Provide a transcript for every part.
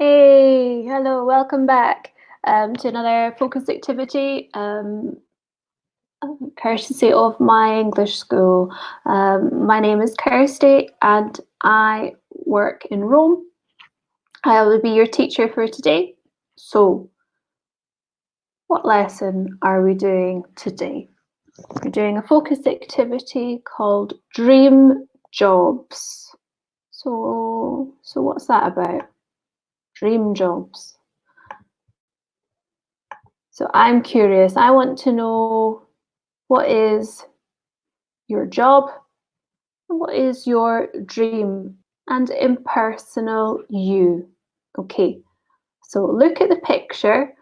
Hey, hello, welcome back to another focus activity, courtesy of my English school. My name is Kirsty and I work in Rome. I will be your teacher for today. So, what lesson are we doing today? We're doing a focus activity called Dream Jobs. So what's that about? Dream jobs. So I'm curious. I want to know, what is your job? What is your dream? And impersonal you. Okay, so look at the picture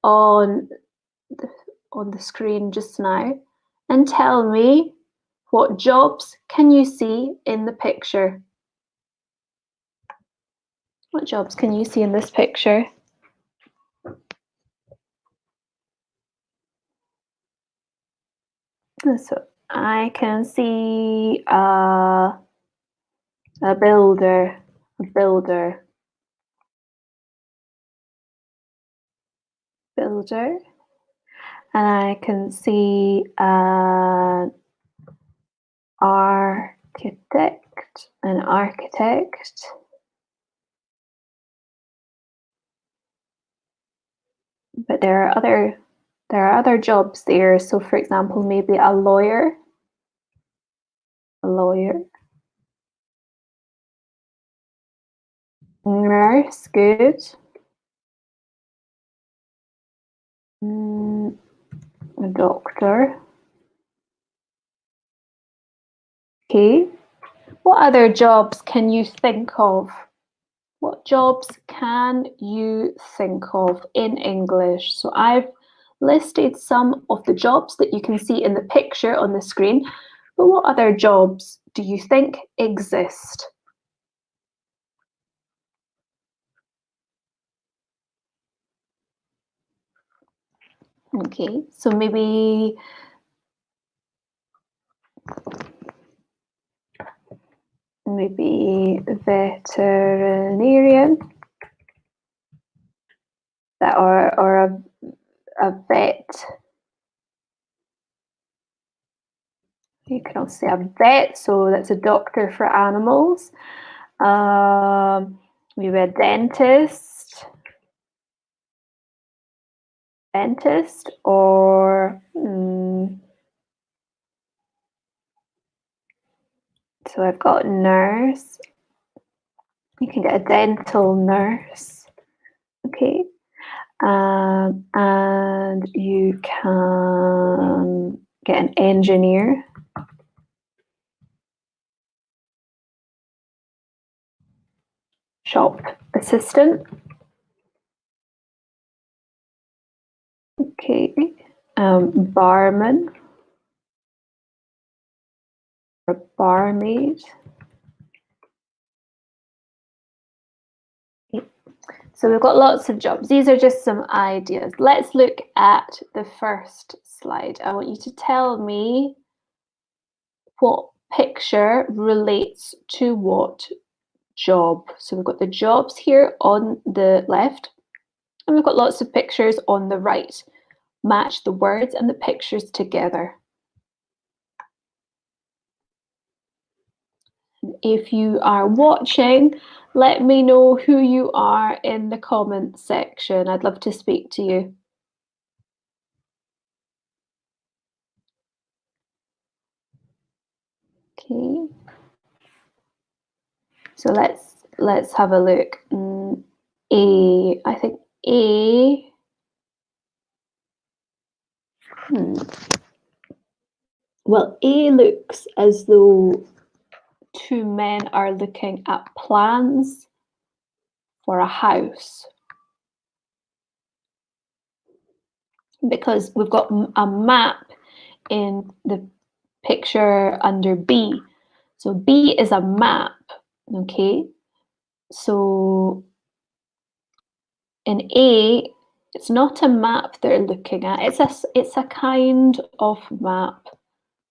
on the, on the screen just now and tell me, what jobs can you see in the picture? What jobs can you see in this picture? So I can see a builder, and I can see an architect, but there are other jobs there. So for example, maybe a lawyer, nurse, good. A doctor. Okay. What other jobs can you think of? What jobs can you think of in English? So I've listed some of the jobs that you can see in the picture on the screen, but what other jobs do you think exist? Okay, so maybe veterinarian, that or a vet. You can also say a vet, so that's a doctor for animals. Maybe a dentist, or so I've got nurse. You can get a dental nurse, okay, and you can get an engineer. Shop assistant. Okay. Barman or barmaid. Okay. So we've got lots of jobs. These are just some ideas. Let's look at the first slide. I want you to tell me what picture relates to what job. So we've got the jobs here on the left, and we've got lots of pictures on the right. Match the words and the pictures together. If you are watching, let me know who you are in the comments section. I'd love to speak to you. Okay. So let's have a look. I think A. Well, A looks as though two men are looking at plans for a house, because we've got a map in the picture under B. So B is a map, okay? So in A, it's not a map they're looking at. It's a kind of map,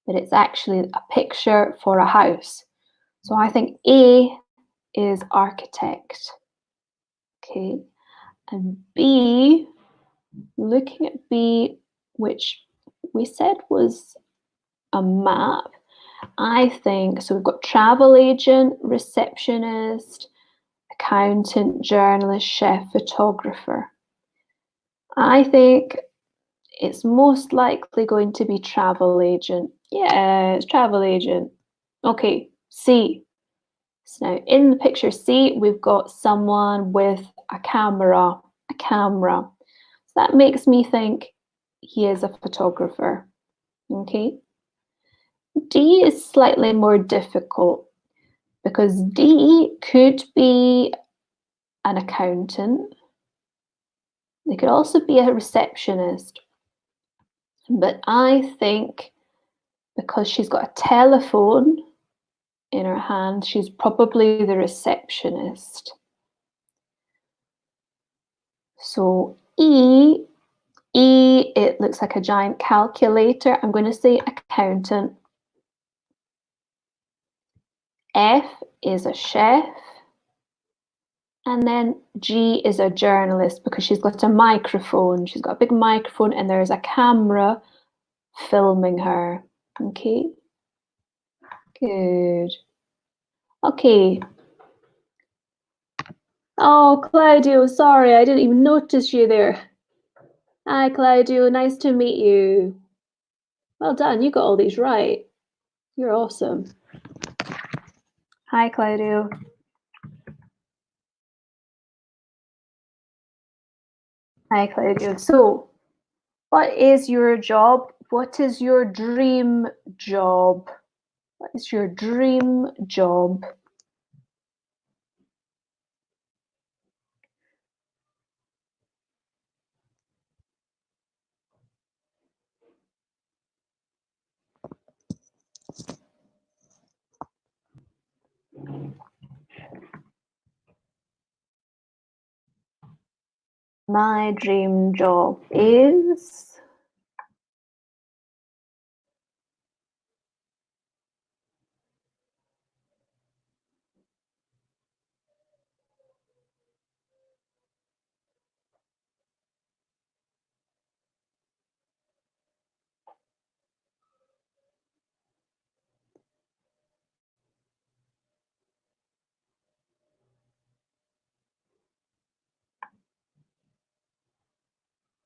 but it's actually a picture for a house. So I think A is architect. Okay. And B, looking at B, which we said was a map, I think, so we've got travel agent, receptionist, accountant, journalist, chef, photographer. I think it's most likely going to be travel agent. Yeah, it's travel agent. Okay, C. So now in the picture C, we've got someone with a camera, a camera. So that makes me think he is a photographer. Okay. D is slightly more difficult because D could be an accountant. They could also be a receptionist. But I think because she's got a telephone in her hand, she's probably the receptionist. So E, it looks like a giant calculator. I'm going to say accountant. F is a chef. And then G is a journalist because she's got a microphone. She's got a big microphone and there's a camera filming her. Okay. Good. Okay. Oh, Claudio, sorry, I didn't even notice you there. Hi, Claudio, nice to meet you. Well done, you got all these right. You're awesome. Hi, Claudio. Hi, Claudio. So, what is your job? What is your dream job? What is your dream job? My dream job is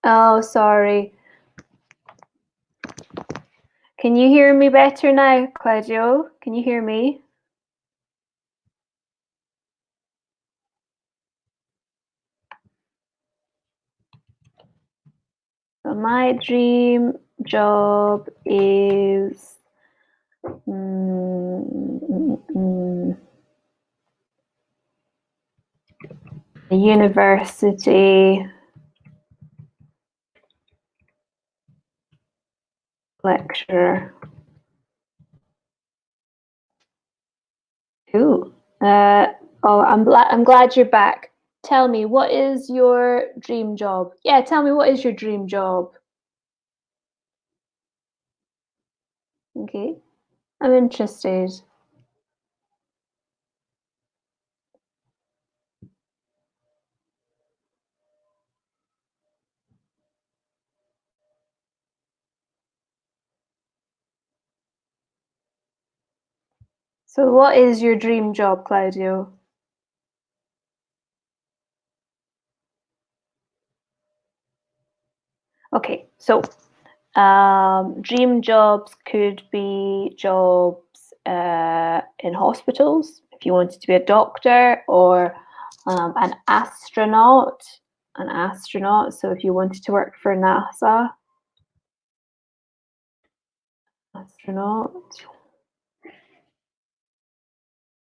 oh, sorry. Can you hear me better now, Claudio? Can you hear me? So my dream job is a university lecturer. Cool. Oh, I'm glad you're back. Tell me, what is your dream job? Yeah, tell me, what is your dream job? Okay, I'm interested. So, what is your dream job, Claudio? Okay, so dream jobs could be jobs in hospitals, if you wanted to be a doctor, or an astronaut. An astronaut. So if you wanted to work for NASA, astronaut.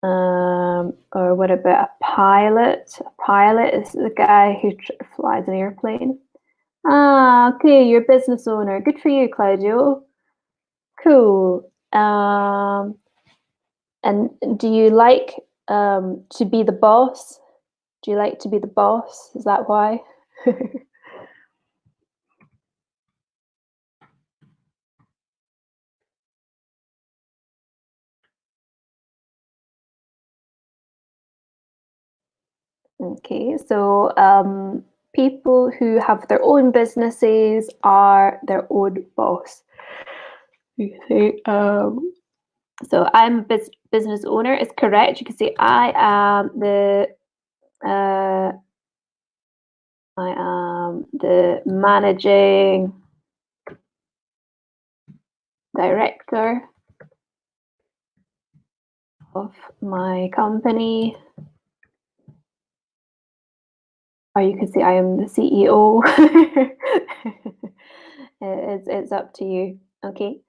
Or what about a pilot? A pilot is the guy who flies an airplane. Ah, okay, you're a business owner. Good for you, Claudio. Cool. And do you like to be the boss? Do you like to be the boss? Is that why? Okay, so people who have their own businesses are their own boss. Okay, so I'm a business owner. It's correct. You can say uh, I am the managing director of my company, or you could say I am the CEO. It's up to you. Okay.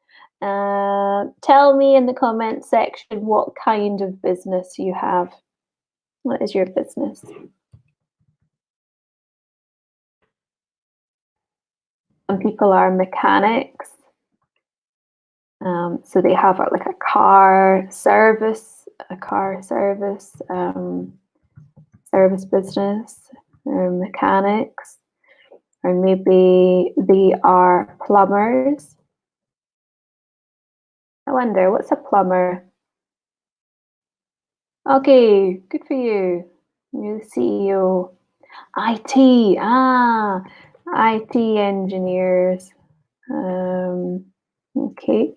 Tell me in the comment section what kind of business you have. What is your business? Some people are mechanics. So they have like a car service, service business, or mechanics, or maybe they are plumbers. I wonder, what's a plumber? Okay, good for you. You're the CEO. IT, IT engineers. Okay.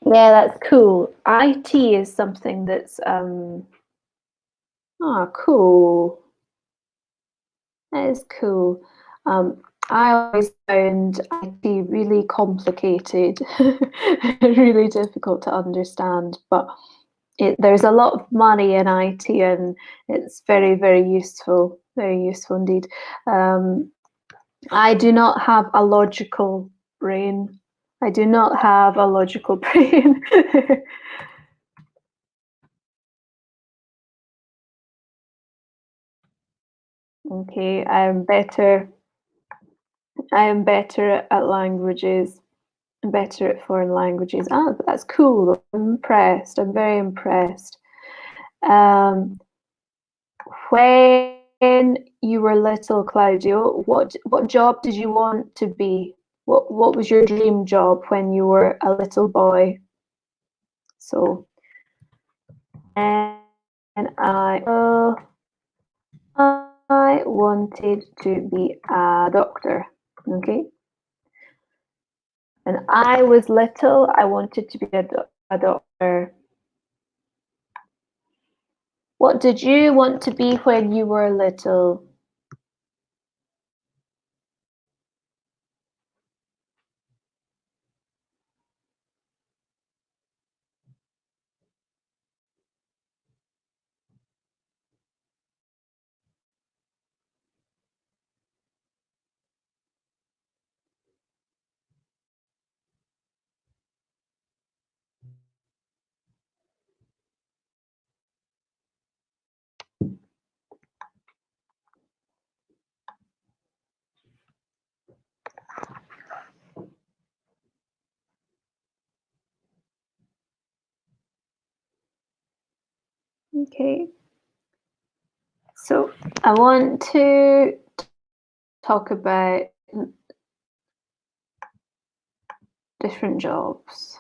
Yeah, that's cool. IT is something that's cool. That is cool. Um, I always found IT really complicated, really difficult to understand, but there's a lot of money in IT and it's very, very useful indeed. I do not have a logical brain. I do not have a logical brain. Okay, I am better at languages. I'm better at foreign languages. Ah, that's cool. I'm impressed. I'm very impressed. Um, when you were little, Claudio, what job did you want to be? What was your dream job when you were a little boy? So, and I wanted to be a doctor. Okay. When I was little, I wanted to be a doctor. What did you want to be when you were little? Okay. So I want to talk about different jobs.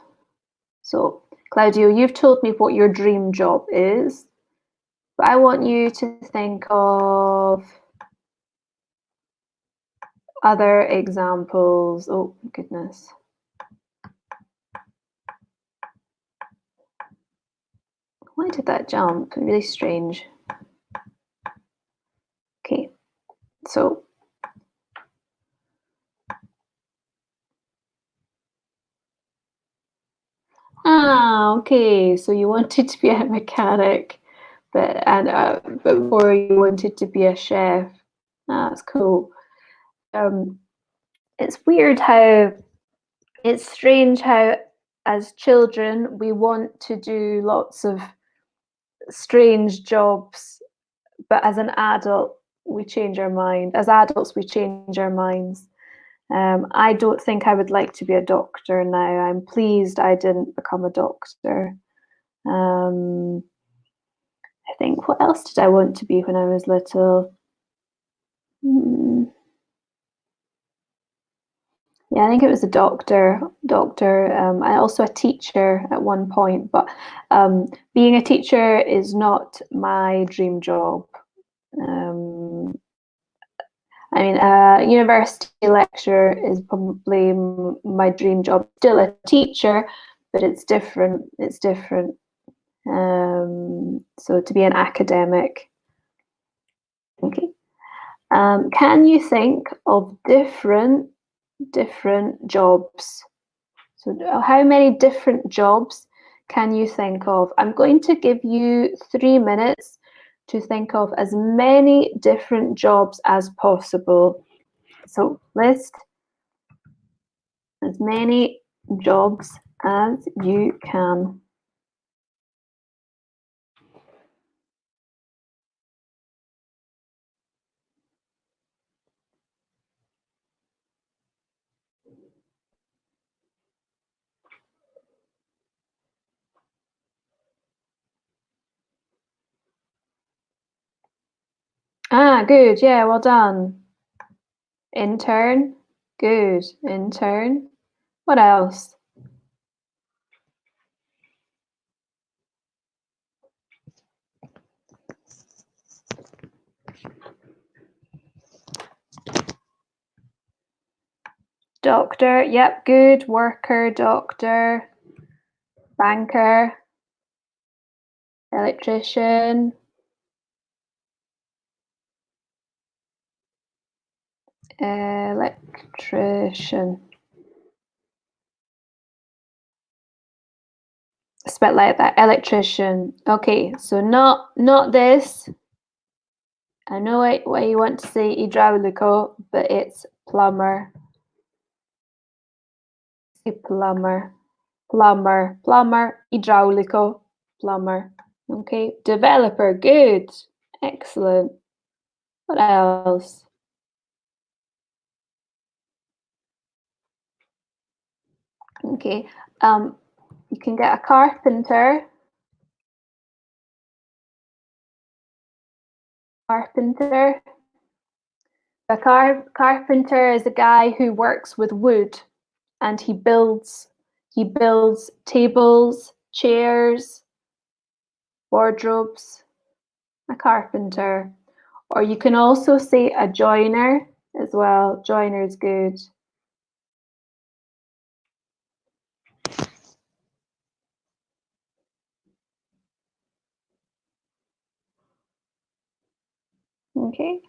So, Claudio, you've told me what your dream job is, but I want you to think of other examples. Oh, goodness. Why did that jump? Really strange. Okay, so okay. So you wanted to be a mechanic, but before you wanted to be a chef. That's cool. Um, it's weird how it's strange how, as children, we want to do lots of strange jobs, but as an adult, we change our mind. As adults, we change our minds. I don't think I would like to be a doctor now. I'm pleased I didn't become a doctor. Um, I think, what else did I want to be when I was little? Hmm. Yeah, I think it was a doctor. I also a teacher at one point, but being a teacher is not my dream job. Um, I mean, a university lecturer is probably my dream job. Still a teacher, but it's different. It's different. So to be an academic. Okay. Can you think of different jobs? So how many different jobs can you think of? I'm going to give you 3 minutes to think of as many different jobs as possible. So list as many jobs as you can. Ah, good. Yeah, well done. Intern. Good. Intern. What else? Doctor. Yep, good. Worker, doctor, banker, electrician, electrician. Spit like that. Electrician. Okay, so not this. I know why you want to say idraulico, but it's plumber. Say plumber. Plumber, idraulico, plumber. Okay, developer, good, excellent. What else? Okay, you can get a carpenter. Carpenter. A carpenter is a guy who works with wood, and he builds tables, chairs, wardrobes. A carpenter. Or you can also say a joiner as well. Joiner is good. Okay.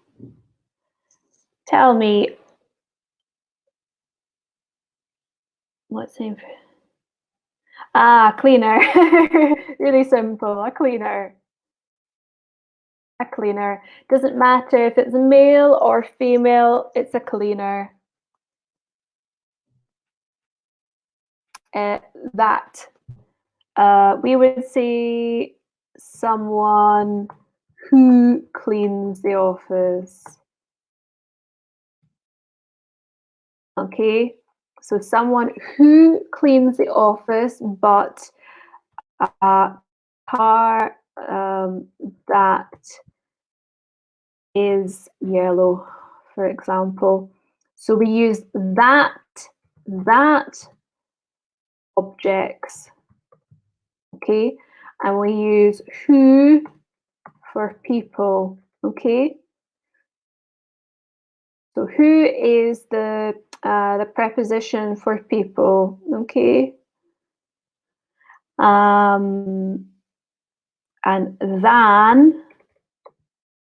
Tell me what's name for cleaner. Really simple. A cleaner. A cleaner. Doesn't matter if it's male or female, it's a cleaner. Uh, that. We would say someone who cleans the office. Okay, so someone who cleans the office, but a car that is yellow, for example. So we use that objects, okay, and we use who for people, okay. So who is the preposition for people, okay. And than,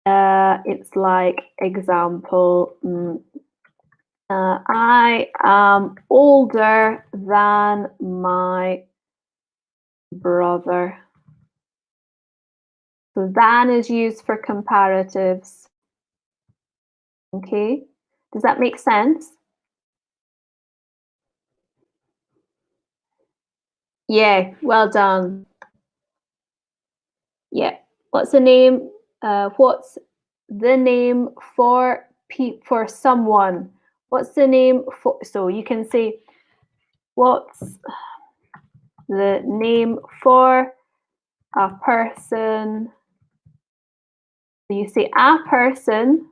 it's like example, I am older than my brother. So than is used for comparatives. Okay, does that make sense? Yeah, well done. Yeah. What's the name? What's the name for for someone? What's the name for? So you can say, what's the name for a person? So you say a person,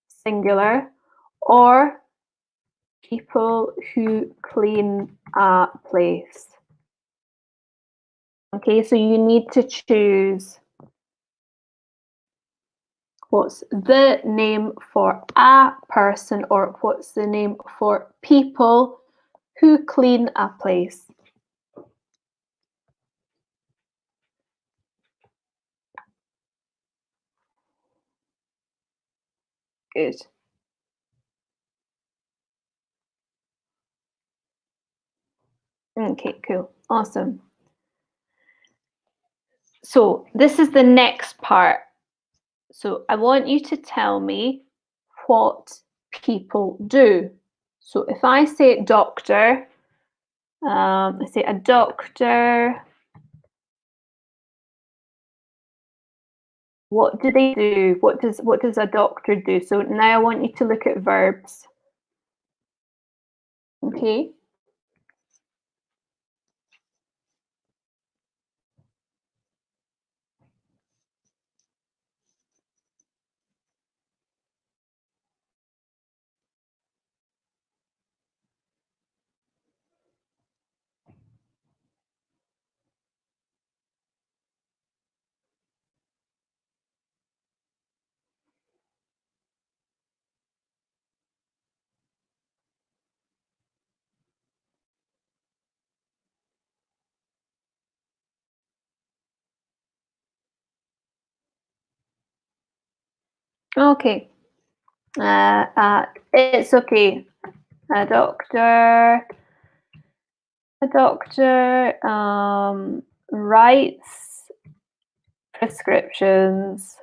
singular, or People who clean a place. Okay, so you need to choose what's the name for a person or what's the name for people who clean a place. Good. Okay, cool. Awesome. So this is the next part. So I want you to tell me what people do. So if I say doctor, I say a doctor, what do they do? What does a doctor do? So now I want you to look at verbs. Okay. Okay. It's okay. A doctor. A doctor writes prescriptions.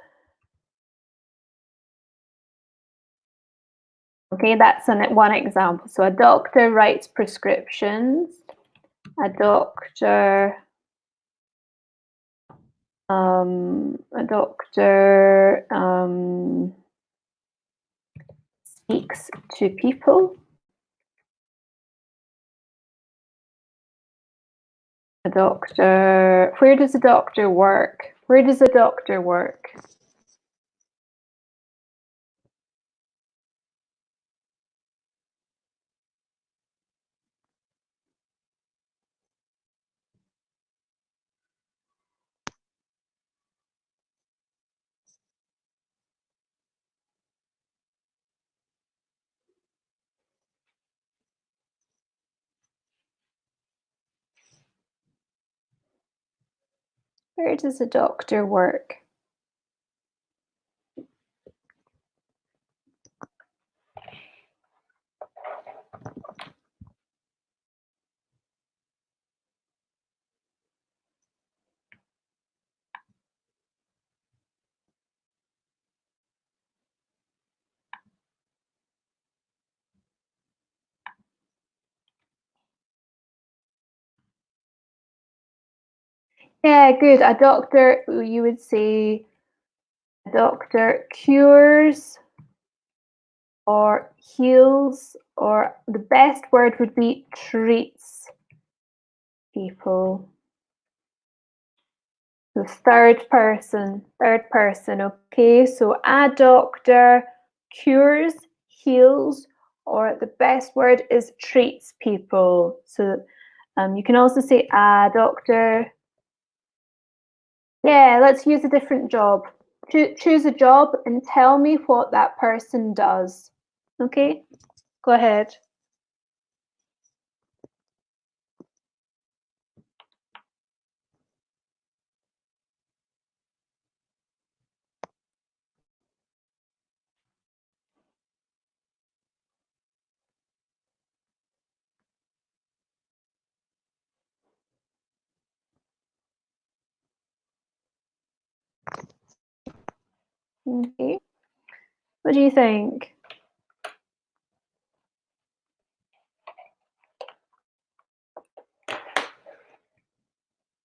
Okay, that's one example. So a doctor writes prescriptions. A doctor speaks to people. A doctor. Where does a doctor work? Where does a doctor work? Where does a doctor work? Yeah, good. A doctor, you would say, a doctor cures or heals, or the best word would be treats people. So third person, okay? So a doctor cures, heals, or the best word is treats people. So you can also say a doctor. Yeah, let's use a different job. Choose a job and tell me what that person does. Okay, go ahead. Okay, what do you think?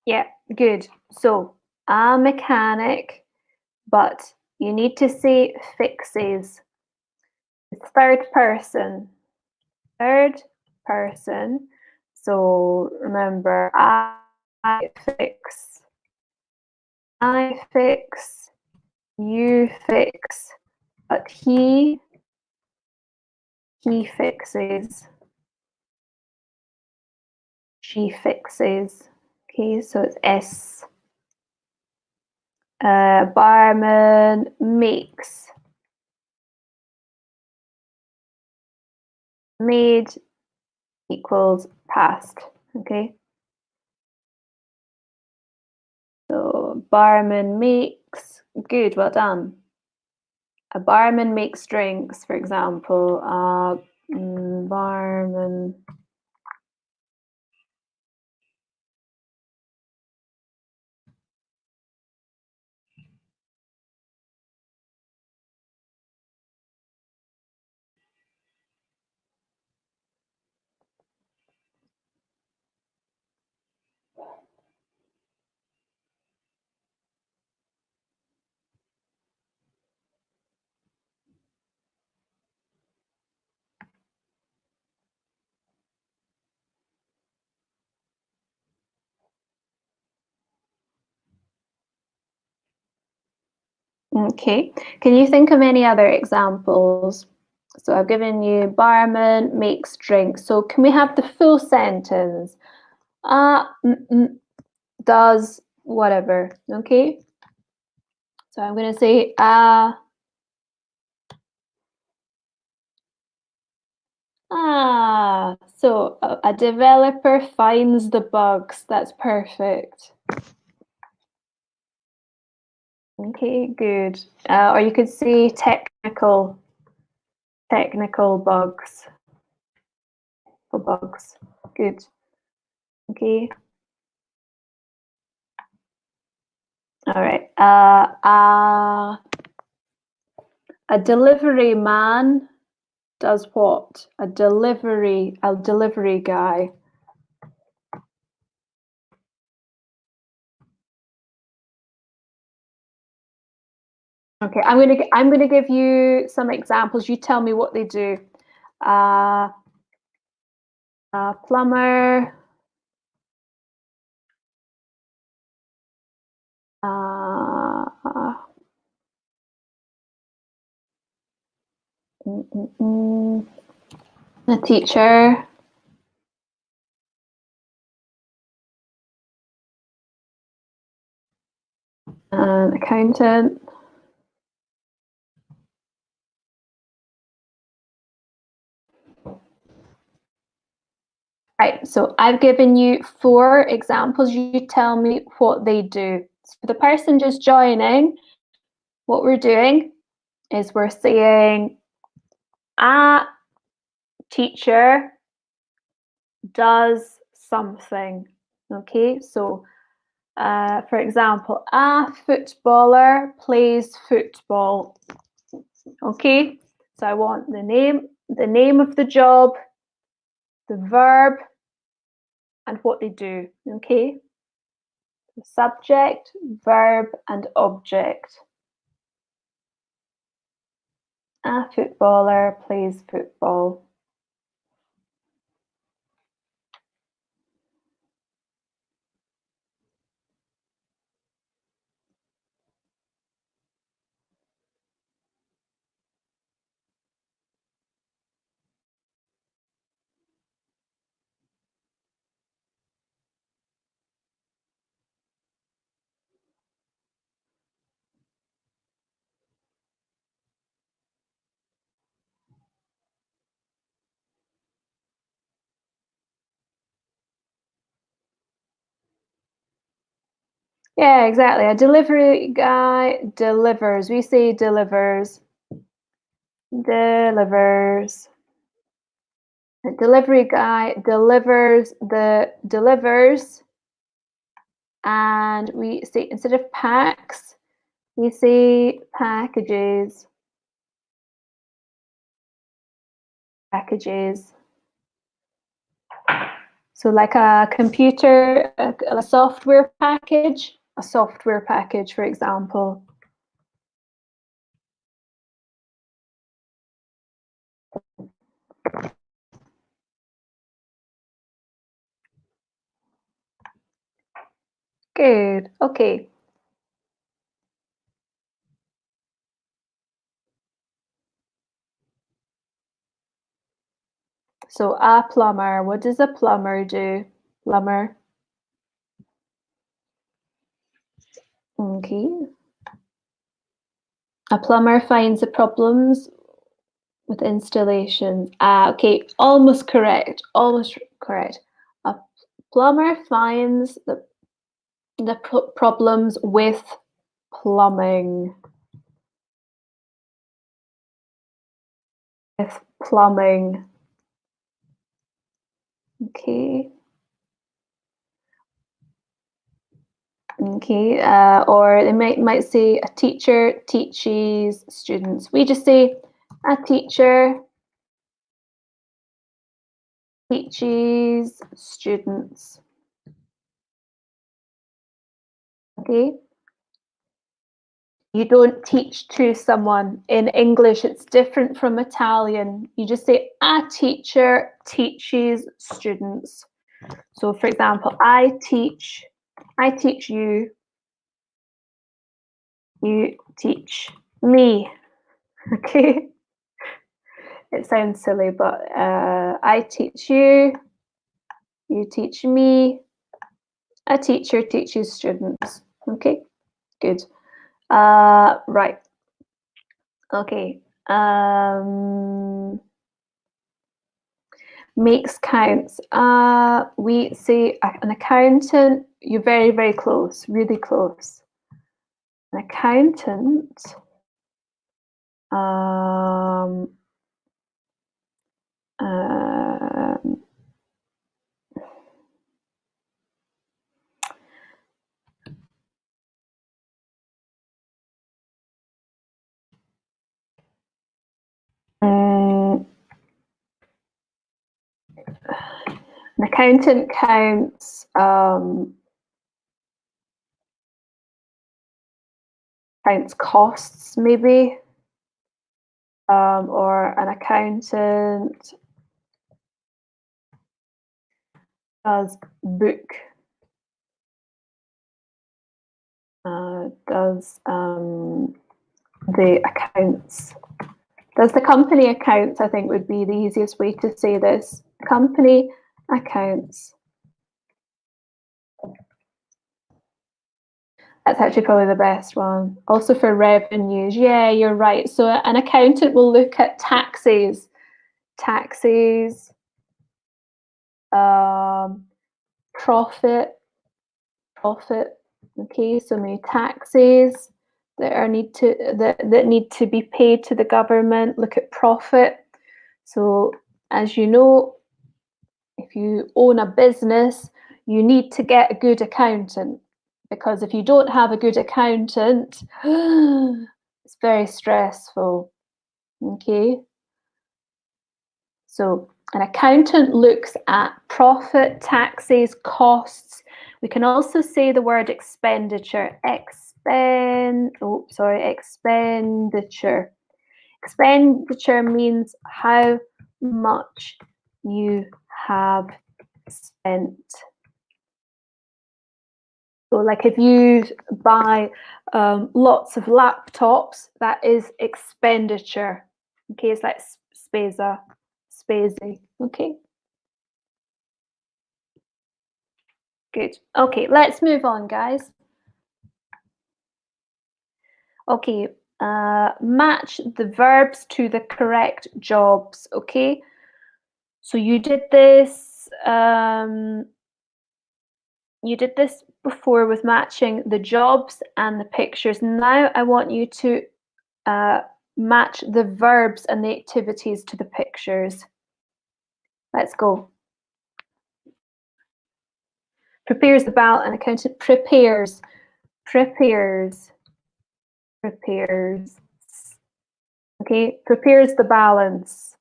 Yeah, good. So, a mechanic, but you need to say fixes. It's third person. Third person. So remember, I fix, I fix, you fix, but he She fixes. She fixes. Okay, so it's S. Barman makes. Made equals past. Okay. So barman makes. Good, well done. A barman makes drinks, for example. Barman. Okay. Can you think of any other examples? So I've given you barman makes drinks. So can we have the full sentence? Does whatever. Okay. So I'm going to say so a developer finds the bugs. That's perfect. Okay, good. Or you could say technical bugs. For bugs. Good. Okay. All right. A delivery man does what? A delivery guy. Okay, I'm gonna give you some examples. You tell me what they do. Plumber. A teacher. An accountant. Right, so I've given you 4 examples. You tell me what they do. So for the person just joining, what we're doing is we're saying a teacher does something. Okay, so for example, a footballer plays football. Okay, so I want the name of the job, the verb, and what they do. Okay, subject, verb, and object. A footballer plays football. Yeah, exactly. A delivery guy delivers. We say delivers. Delivers. A delivery guy delivers and we say instead of packs, we say packages. Packages. So like a computer, a software package, for example. Good. Okay. So a plumber, what does a plumber do? Plumber. Okay. A plumber finds the problems with installations. Okay, almost correct. Almost correct. A plumber finds the problems with plumbing. With plumbing. Okay. Okay. Or they might say a teacher teaches students. We just say a teacher teaches students. Okay. You don't teach to someone. In English, it's different from Italian. You just say a teacher teaches students. So for example, I teach you, you teach me. Okay. It sounds silly, but I teach you, you teach me, a teacher teaches students. Okay, good. Right. Okay. Makes counts. We say an accountant. You're very, very close, really close. An accountant. Um, an accountant counts counts costs, maybe, or an accountant does book, does the accounts. Does the company accounts, I think, would be the easiest way to say this. Company accounts. That's actually probably the best one. Also for revenues. Yeah, you're right. So an accountant will look at taxes. Taxes, profit. Okay, so many taxes that need to be paid to the government. Look at profit. So as you know, if you own a business, you need to get a good accountant, because if you don't have a good accountant, it's very stressful. Okay, so an accountant looks at profit, taxes, costs. We can also say the word expenditure. Expenditure. Expenditure means how much you have spent. So like if you buy lots of laptops, that is expenditure. Okay, it's like spese. Okay. Good. Okay, let's move on, guys. Okay, match the verbs to the correct jobs. Okay, so you did this. You did this before with matching the jobs and the pictures. Now I want you to match the verbs and the activities to the pictures. Let's go. Prepares the ballot, an accountant prepares. Okay, prepares the balance.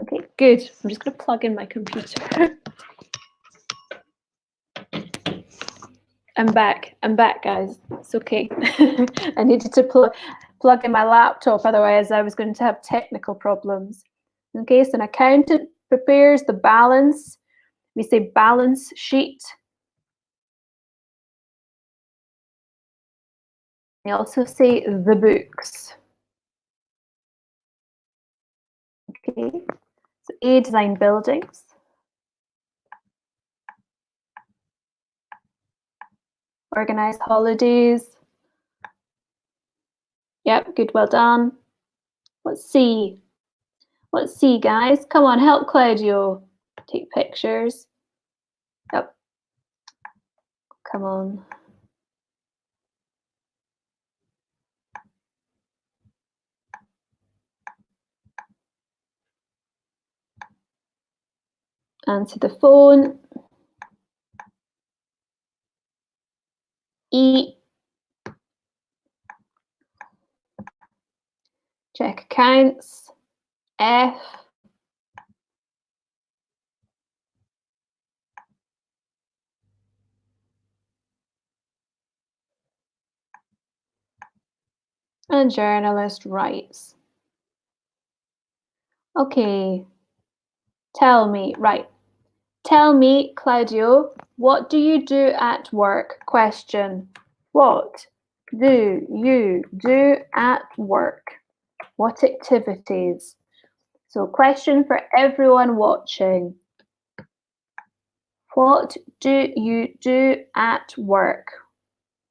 Okay, good. I'm just going to plug in my computer. I'm back, guys. It's okay. I needed to plug in my laptop, otherwise I was going to have technical problems. Okay, so an accountant prepares the balance. We say balance sheet. We also say the books. Okay, so A, design buildings. Organize holidays. Yep, good, well done. What's C? What's C, guys? Come on, help Claudio. Take pictures. Yep. Come on. Answer the phone. E. Check accounts. F. And journalist writes. Okay. Tell me, right. Tell me, Claudio, what do you do at work? Question. What do you do at work? What activities? So question for everyone watching. What do you do at work?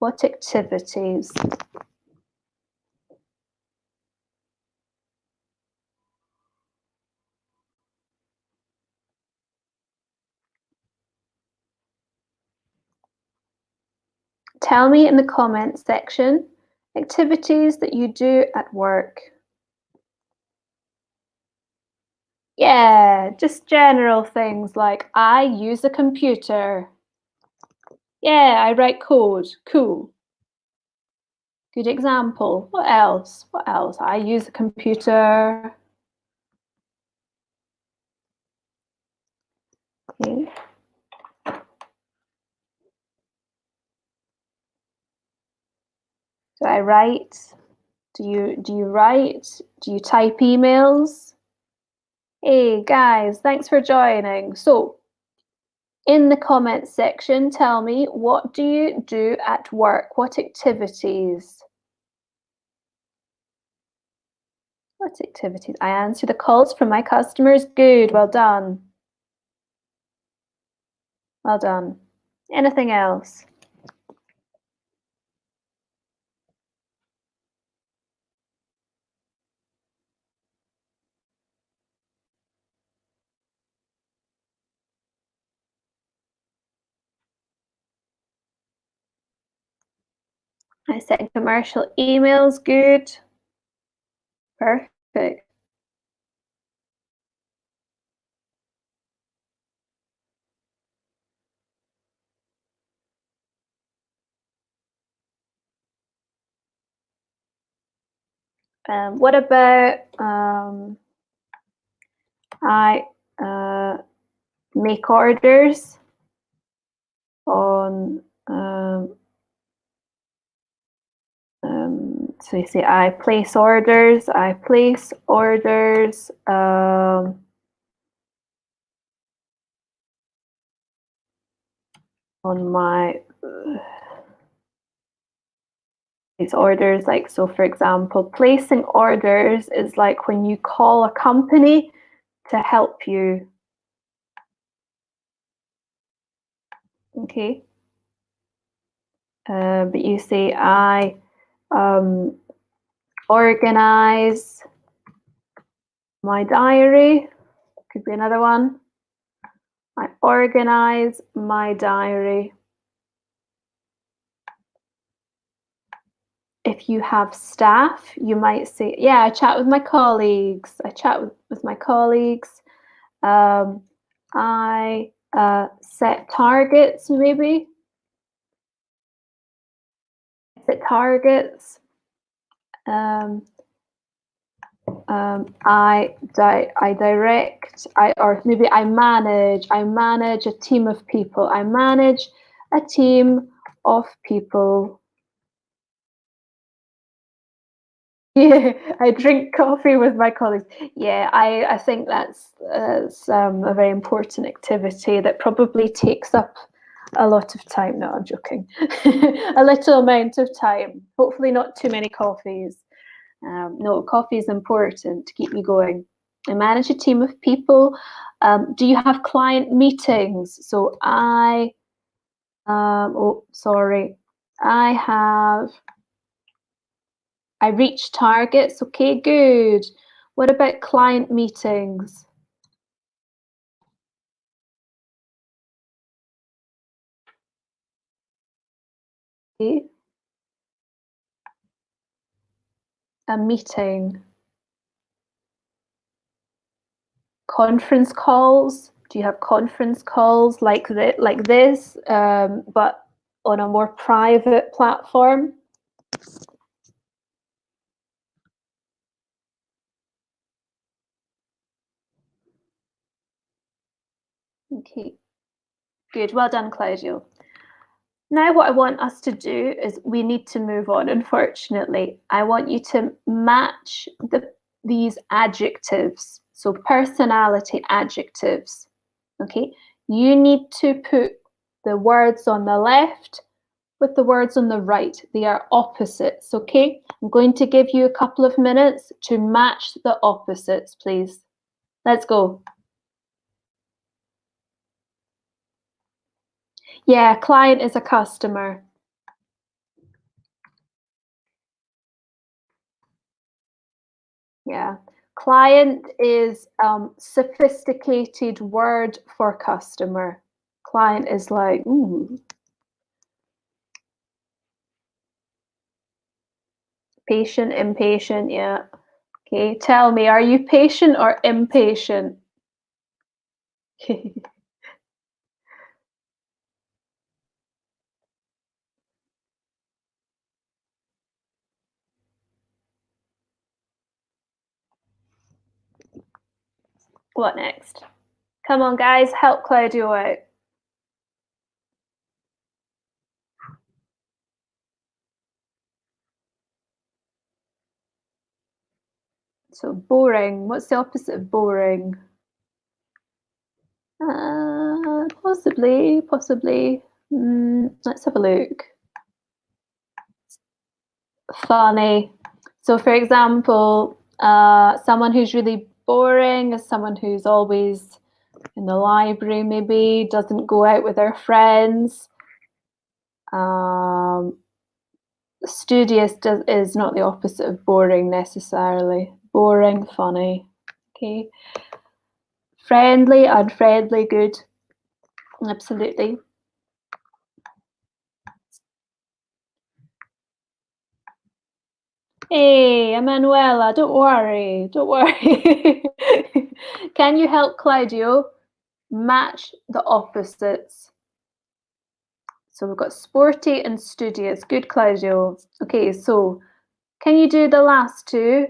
What activities? Tell me in the comments section activities that you do at work. Yeah, just general things like I use a computer. Yeah, I write code. Cool. Good example. What else? What else? I use a computer. Okay. Do I write? Do you write? Do you type emails? Hey guys, thanks for joining. So, in the comments section, tell me, what do you do at work? What activities? What activities? I answer the calls from my customers. Good, well done. Well done. Anything else? I send commercial emails. Good. Perfect. What about I make orders on so you say I place orders. I place orders on my these orders, like, so for example, placing orders is like when you call a company to help you. Okay. But you say I organize my diary. Could be another one. I organize my diary. If you have staff, you might say, yeah, I chat with my colleagues. I chat with my colleagues. I set targets, maybe. Set targets. I direct, or maybe I manage a team of people. I manage a team of people. Yeah, I drink coffee with my colleagues. Yeah, I think that's a very important activity that probably takes up a lot of time. No, I'm joking. A little amount of time. Hopefully not too many coffees. No, coffee is important to keep me going. I manage a team of people. Do you have client meetings? So oh, sorry. I reach targets. Okay, good. What about client meetings? Okay. A meeting. Conference calls. Do you have conference calls like this, but on a more private platform? Okay, good. Well done, Claudio. Now what I want us to do is we need to move on, unfortunately. I want you to match these adjectives, so personality adjectives, okay? You need to put the words on the left with the words on the right. They are opposites, okay? I'm going to give you a couple of minutes to match the opposites, please. Let's go. Yeah, client is a customer. Yeah. Client is sophisticated word for customer. Client is like, ooh. Patient, impatient, yeah. Okay, tell me, are you patient or impatient? What next? Come on, guys, help Claudio out. So boring. What's the opposite of boring? Possibly. Let's have a look. Funny. So, for example, someone who's really boring is someone who's always in the library, maybe doesn't go out with their friends. Studious is not the opposite of boring necessarily. Boring, funny. Okay. Friendly, unfriendly, good. Absolutely. Hey, Emanuela, don't worry. Don't worry. Can you help Claudio match the opposites? So we've got sporty and studious. Good, Claudio. Okay, so can you do the last two?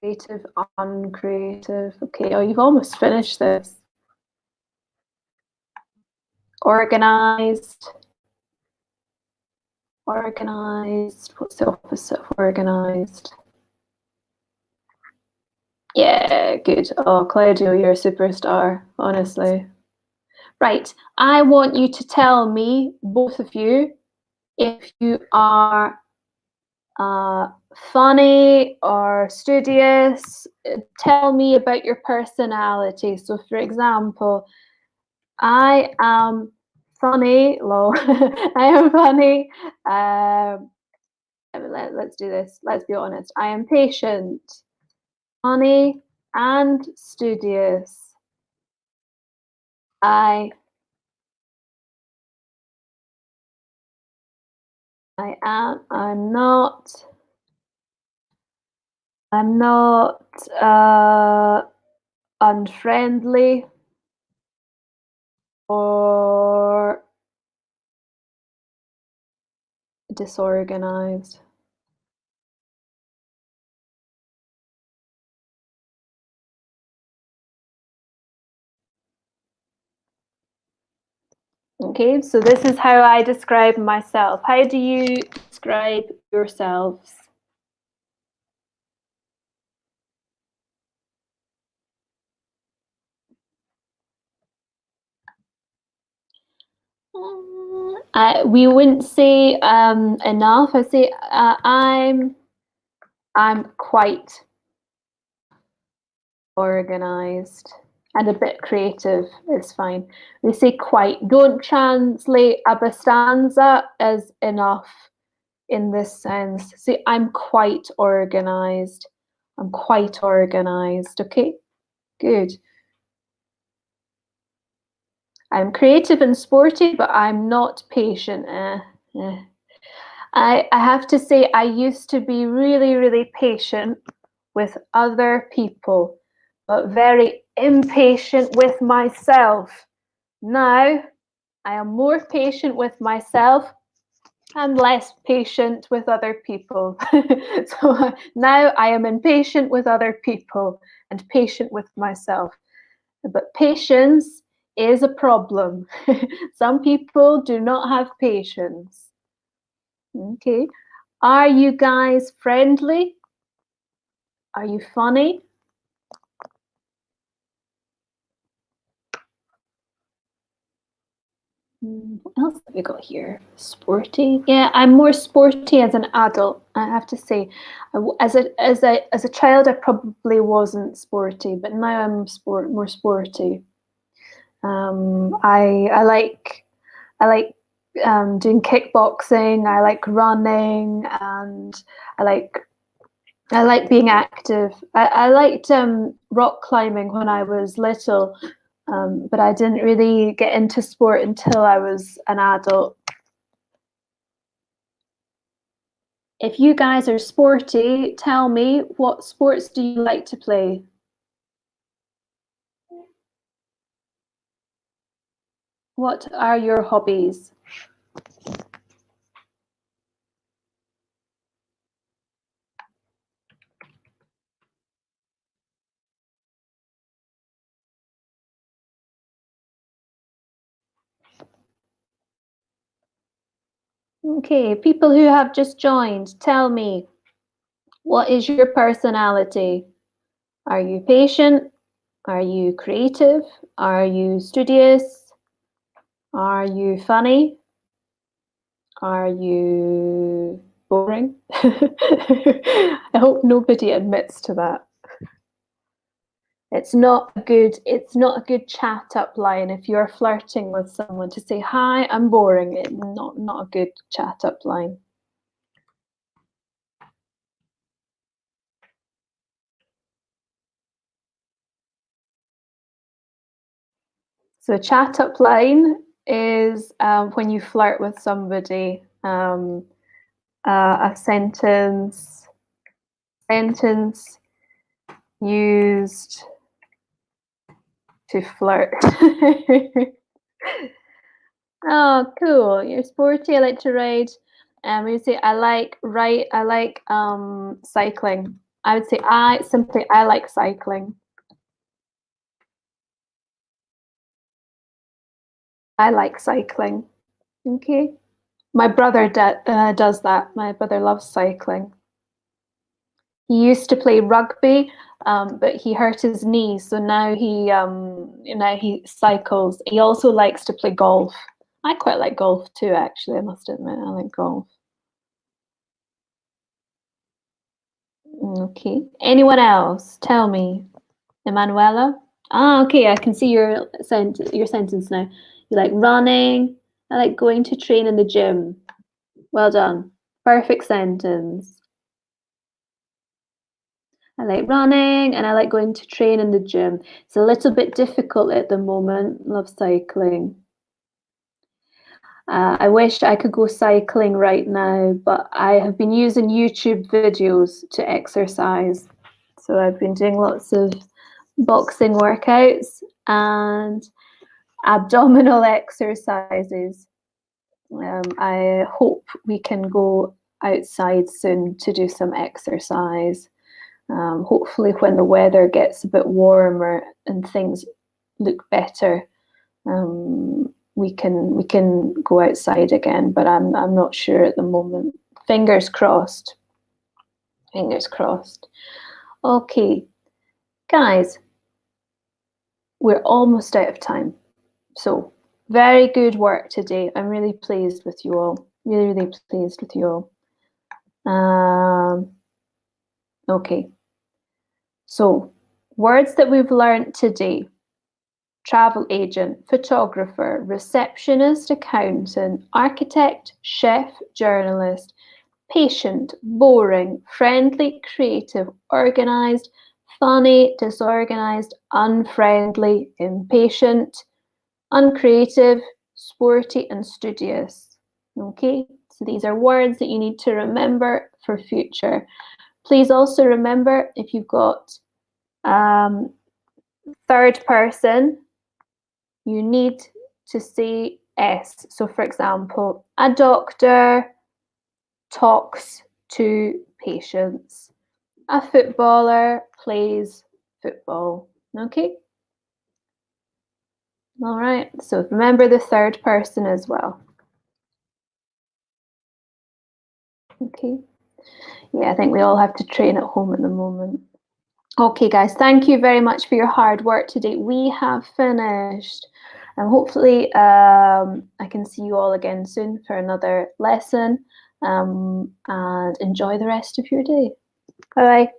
Creative, uncreative. Okay, oh, you've almost finished this. Organized. Organized. What's the opposite of organized? Yeah, good. Oh, Claudio, you're a superstar, honestly. Right, I want you to tell me, both of you, if you are funny or studious. Tell me about your personality. So, for example, I am funny. Lol. I am funny. Let's do this. Let's be honest. I am patient, funny, and studious. I am. I'm not unfriendly or disorganized. Okay, so this is how I describe myself. How do you describe yourselves? We wouldn't say enough. I say I'm quite. organized, and a bit creative is fine. We say quite. Don't translate abbastanza as enough in this sense. See, I'm quite organized. I'm quite organized. Okay, good. I'm creative and sporty, but I'm not patient. I have to say, I used to be really, really patient with other people, but very impatient with myself. Now, I am more patient with myself and less patient with other people. So now I am impatient with other people and patient with myself. But patience is a problem. Some people do not have patience. Okay. Are you guys friendly? Are you funny? What else have we got here? Sporty. Yeah, I'm more sporty as an adult, I have to say. As a child, I probably wasn't sporty, but now I'm more sporty. I like doing kickboxing. I like running, and I like I like being active. I liked rock climbing when I was little, but I didn't really get into sport until I was an adult. If you guys are sporty, tell me, what sports do you like to play? What are your hobbies? Okay, people who have just joined, tell me, what is your personality? Are you patient? Are you creative? Are you studious? Are you funny? Are you boring? I hope nobody admits to that. It's not a good chat up line if you're flirting with someone to say, hi, I'm boring. Not a good chat up line. So a chat up line is when you flirt with somebody. A sentence used to flirt. Oh, cool. You're sporty. I like to ride. We say I like cycling. I would say I like cycling. I like cycling. Okay. My brother does that. My brother loves cycling. He used to play rugby, but he hurt his knee, so now he cycles. He also likes to play golf. I quite like golf too, actually. I must admit, I like golf. Okay. Anyone else? Tell me. Emanuela? Ah, okay. I can see your sentence now. You like running. I like going to train in the gym. Well done. Perfect sentence. I like running and I like going to train in the gym. It's a little bit difficult at the moment. Love cycling. I wish I could go cycling right now, but I have been using YouTube videos to exercise. So I've been doing lots of boxing workouts and abdominal exercises. I hope we can go outside soon to do some exercise. Hopefully, when the weather gets a bit warmer and things look better, we can go outside again. But I'm not sure at the moment. Fingers crossed. Fingers crossed. Okay, guys, we're almost out of time. So very good work today. I'm really pleased with you all. Really, really pleased with you all. Okay. So Words that we've learnt today: travel agent, photographer, receptionist, accountant, architect, chef, journalist, patient, boring, friendly, creative, organised, funny, disorganised, unfriendly, impatient, uncreative, sporty, and studious. Okay, so these are words that you need to remember for future. Please also remember, if you've got third person, you need to say S. So for example, a doctor talks to patients. A footballer plays football. Okay? All right, so remember the third person as well. Okay. Yeah, I think we all have to train at home at the moment. Okay, guys, thank you very much for your hard work today. We have finished. And hopefully I can see you all again soon for another lesson, and enjoy the rest of your day. Bye-bye.